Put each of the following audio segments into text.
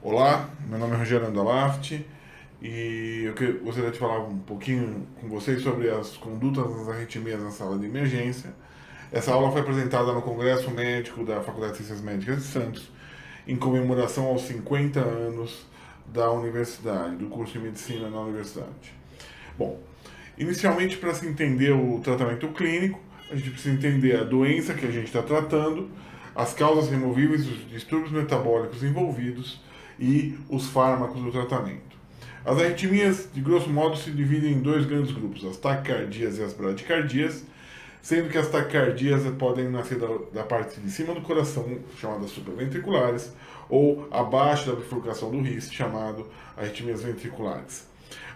Olá, meu nome é Rogério Andalaft e gostaria de falar um pouquinho com vocês sobre as condutas das arritmias na sala de emergência. Essa aula foi apresentada no Congresso Médico da Faculdade de Ciências Médicas de Santos, em comemoração aos 50 anos da universidade, do curso de medicina na universidade. Bom, inicialmente, para se entender o tratamento clínico, a gente precisa entender a doença que a gente está tratando, as causas removíveis, os distúrbios metabólicos envolvidos e os fármacos do tratamento. As arritmias, de grosso modo, se dividem em dois grandes grupos, as taquicardias e as bradicardias, sendo que as taquicardias podem nascer da parte de cima do coração, chamadas supraventriculares, ou abaixo da bifurcação do risco, chamado arritmias ventriculares.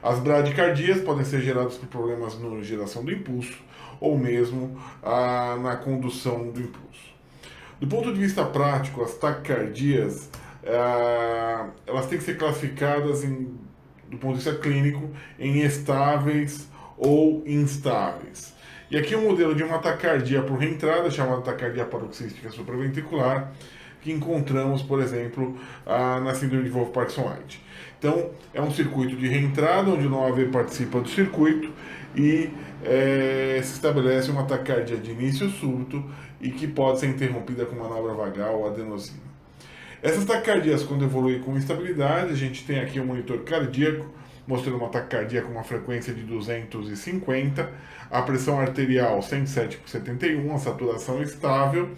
As bradicardias podem ser geradas por problemas na geração do impulso ou mesmo na condução do impulso. Do ponto de vista prático, as taquicardias elas têm que ser classificadas do ponto de vista clínico em estáveis ou instáveis. E aqui o um modelo de uma taquicardia por reentrada, chamada taquicardia paroxística supraventricular, que encontramos, por exemplo, na síndrome de Wolff-Parkinson-White. Então, é um circuito de reentrada, onde o NOAV participa do circuito e se estabelece uma taquicardia de início súbito e que pode ser interrompida com manobra vagal ou adenosina. Essas taquicardias, quando evoluem com instabilidade, a gente tem aqui um monitor cardíaco, mostrando uma taquicardia com uma frequência de 250, a pressão arterial 107 por 71, a saturação estável,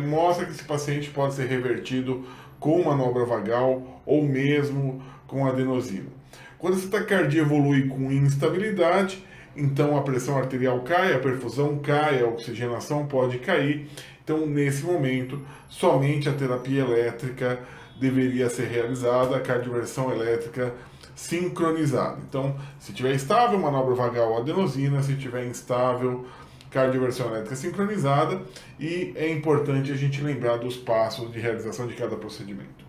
mostra que esse paciente pode ser revertido com manobra vagal ou mesmo com adenosina. Quando essa taquicardia evolui com instabilidade, então a pressão arterial cai, a perfusão cai, a oxigenação pode cair. Então, nesse momento, somente a terapia elétrica deveria ser realizada, a cardioversão elétrica sincronizada. Então, se tiver estável, manobra vagal adenosina, se tiver instável, cardioversão elétrica sincronizada, e é importante a gente lembrar dos passos de realização de cada procedimento.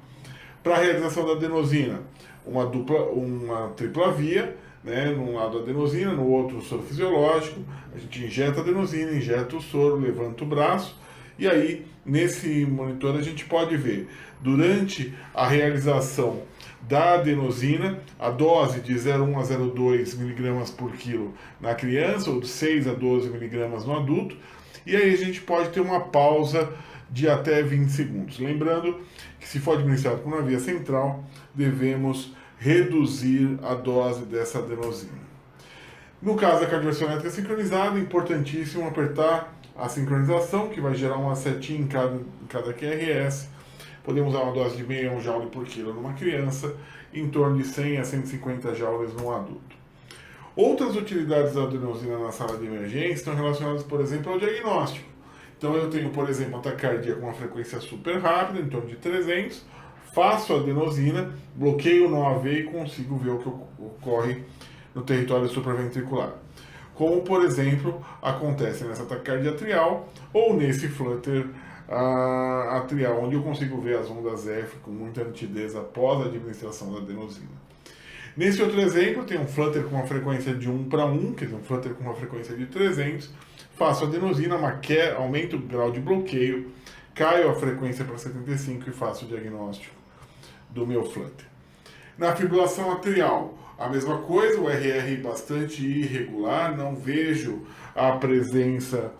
Para a realização da adenosina, uma tripla via, né? Num lado a adenosina, no outro o soro fisiológico, a gente injeta a adenosina, injeta o soro, levanta o braço, e aí nesse monitor a gente pode ver, durante a realização da adenosina, a dose de 0,1 a 0,2 mg por quilo na criança, ou de 6 a 12 mg no adulto, e aí a gente pode ter uma pausa de até 20 segundos. Lembrando que se for administrado por uma via central, devemos reduzir a dose dessa adenosina. No caso da cardioversão elétrica sincronizada, é importantíssimo apertar a sincronização, que vai gerar uma setinha em cada QRS. Podemos usar uma dose de 0,1 joule por quilo numa criança, em torno de 100 a 150 joules num adulto. Outras utilidades da adenosina na sala de emergência estão relacionadas, por exemplo, ao diagnóstico. Então eu tenho, por exemplo, uma taquicardia com uma frequência super rápida, em torno de 300, faço a adenosina, bloqueio o NOAV e consigo ver o que ocorre no território supraventricular. Como, por exemplo, acontece nessa taquicardia atrial ou nesse flutter atrial, onde eu consigo ver as ondas F com muita nitidez após a administração da adenosina. Nesse outro exemplo, tem um flutter com uma frequência de 1 para 1, quer dizer, um flutter com uma frequência de 300, faço a adenosina, aumento o grau de bloqueio, caio a frequência para 75 e faço o diagnóstico do meu flutter. Na fibrilação atrial, a mesma coisa, o RR bastante irregular, não vejo a presença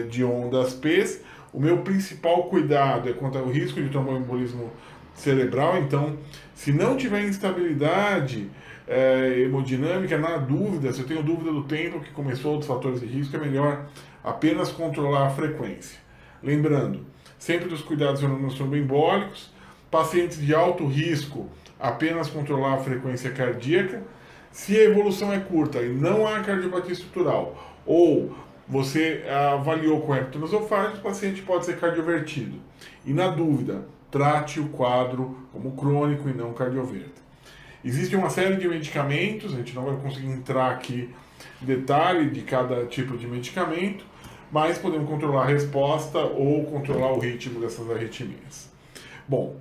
de ondas P's. O meu principal cuidado é quanto ao risco de tromboembolismo cerebral, então, se não tiver instabilidade hemodinâmica, na dúvida, se eu tenho dúvida do tempo que começou, dos fatores de risco, é melhor apenas controlar a frequência. Lembrando, sempre dos cuidados fenômenos tromboembólicos, pacientes de alto risco, apenas controlar a frequência cardíaca. Se a evolução é curta e não há cardiopatia estrutural, ou você avaliou com hérnia esofágica, o paciente pode ser cardiovertido. E na dúvida, trate o quadro como crônico e não cardioverto. Existe uma série de medicamentos, a gente não vai conseguir entrar aqui em detalhe de cada tipo de medicamento, mas podemos controlar a resposta ou controlar o ritmo dessas arritmias. Bom,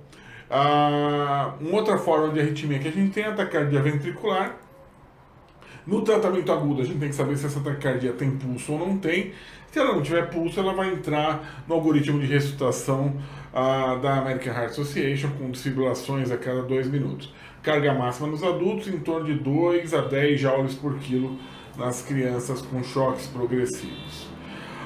uma outra forma de arritmia que a gente tem é a taquicardia ventricular. No tratamento agudo, a gente tem que saber se essa taquicardia tem pulso ou não tem. Se ela não tiver pulso, ela vai entrar no algoritmo de ressuscitação da American Heart Association, com desfibrilações a cada 2 minutos. Carga máxima nos adultos em torno de 2 a 10 joules por quilo nas crianças com choques progressivos.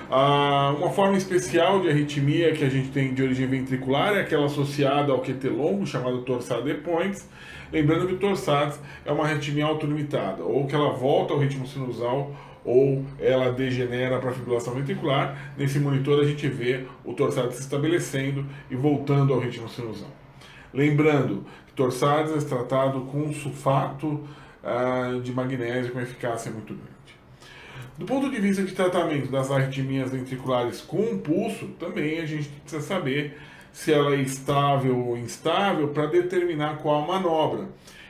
Uma forma especial de arritmia que a gente tem de origem ventricular é aquela associada ao QT longo, chamado torsades de Points. Lembrando que o torsades é uma arritmia autolimitada, ou que ela volta ao ritmo sinusal, ou ela degenera para a fibrilação ventricular. Nesse monitor a gente vê o torsades se estabelecendo e voltando ao ritmo sinusal. Lembrando que torsades é tratado com sulfato de magnésio com eficácia muito grande. Do ponto de vista de tratamento das arritmias ventriculares com pulso, também a gente precisa saber se ela é estável ou instável para determinar qual a manobra.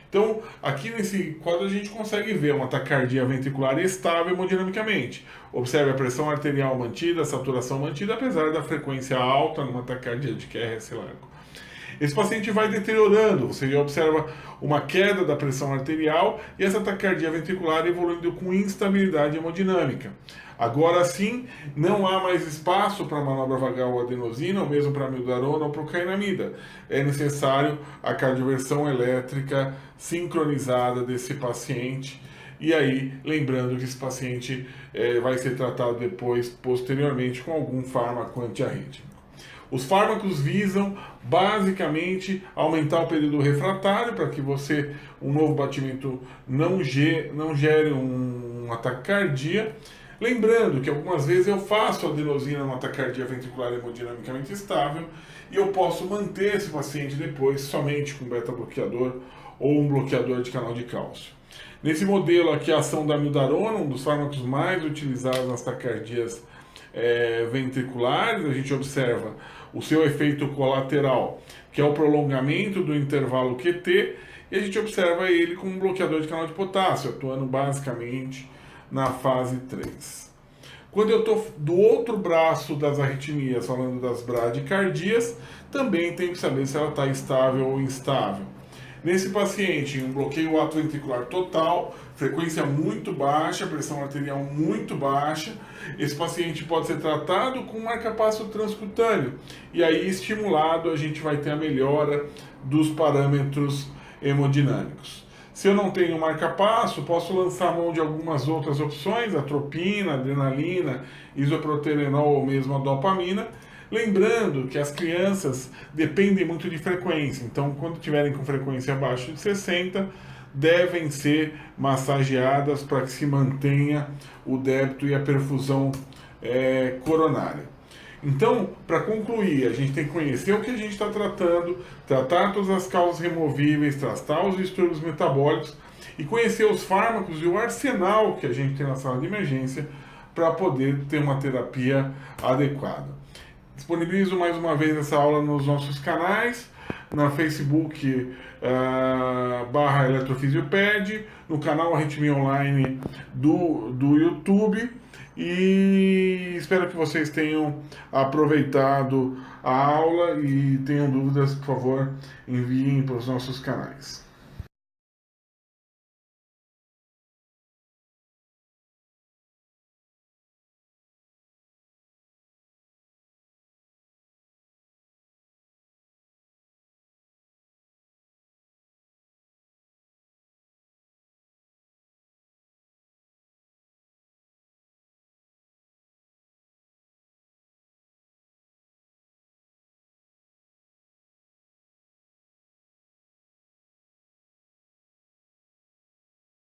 Então, aqui nesse quadro a gente consegue ver uma taquicardia ventricular estável hemodinamicamente. Observe a pressão arterial mantida, a saturação mantida, apesar da frequência alta numa taquicardia de QRS largo. Esse paciente vai deteriorando, você já observa uma queda da pressão arterial e essa taquicardia ventricular evoluindo com instabilidade hemodinâmica. Agora sim, não há mais espaço para a manobra vagal ou adenosina, ou mesmo para a amiodarona ou para o cainamida. É necessário a cardioversão elétrica sincronizada desse paciente. E aí, lembrando que esse paciente vai ser tratado depois, posteriormente, com algum fármaco antiarrítmico. Os fármacos visam basicamente aumentar o período refratário para que um novo batimento não gere uma taquicardia. Lembrando que algumas vezes eu faço adenosina numa taquicardia ventricular hemodinamicamente estável e eu posso manter esse paciente depois somente com beta-bloqueador ou um bloqueador de canal de cálcio. Nesse modelo aqui, a ação da amiodarona, um dos fármacos mais utilizados nas taquicardias ventriculares, a gente observa o seu efeito colateral, que é o prolongamento do intervalo QT, e a gente observa ele como um bloqueador de canal de potássio, atuando basicamente na fase 3. Quando eu estou do outro braço das arritmias, falando das bradicardias, também tenho que saber se ela está estável ou instável. Nesse paciente, um bloqueio ato-ventricular total, frequência muito baixa, pressão arterial muito baixa, esse paciente pode ser tratado com marcapasso transcutâneo. E aí, estimulado, a gente vai ter a melhora dos parâmetros hemodinâmicos. Se eu não tenho marcapasso, posso lançar mão de algumas outras opções, atropina, adrenalina, isoproterenol ou mesmo a dopamina. Lembrando que as crianças dependem muito de frequência, então quando tiverem com frequência abaixo de 60, devem ser massageadas para que se mantenha o débito e a perfusão coronária. Então, para concluir, a gente tem que conhecer o que a gente está tratando, tratar todas as causas removíveis, tratar os distúrbios metabólicos e conhecer os fármacos e o arsenal que a gente tem na sala de emergência para poder ter uma terapia adequada. Disponibilizo mais uma vez essa aula nos nossos canais, na Facebook /Eletrofisioped, no canal Arritmia Online do YouTube, e espero que vocês tenham aproveitado a aula e tenham dúvidas, por favor, enviem para os nossos canais.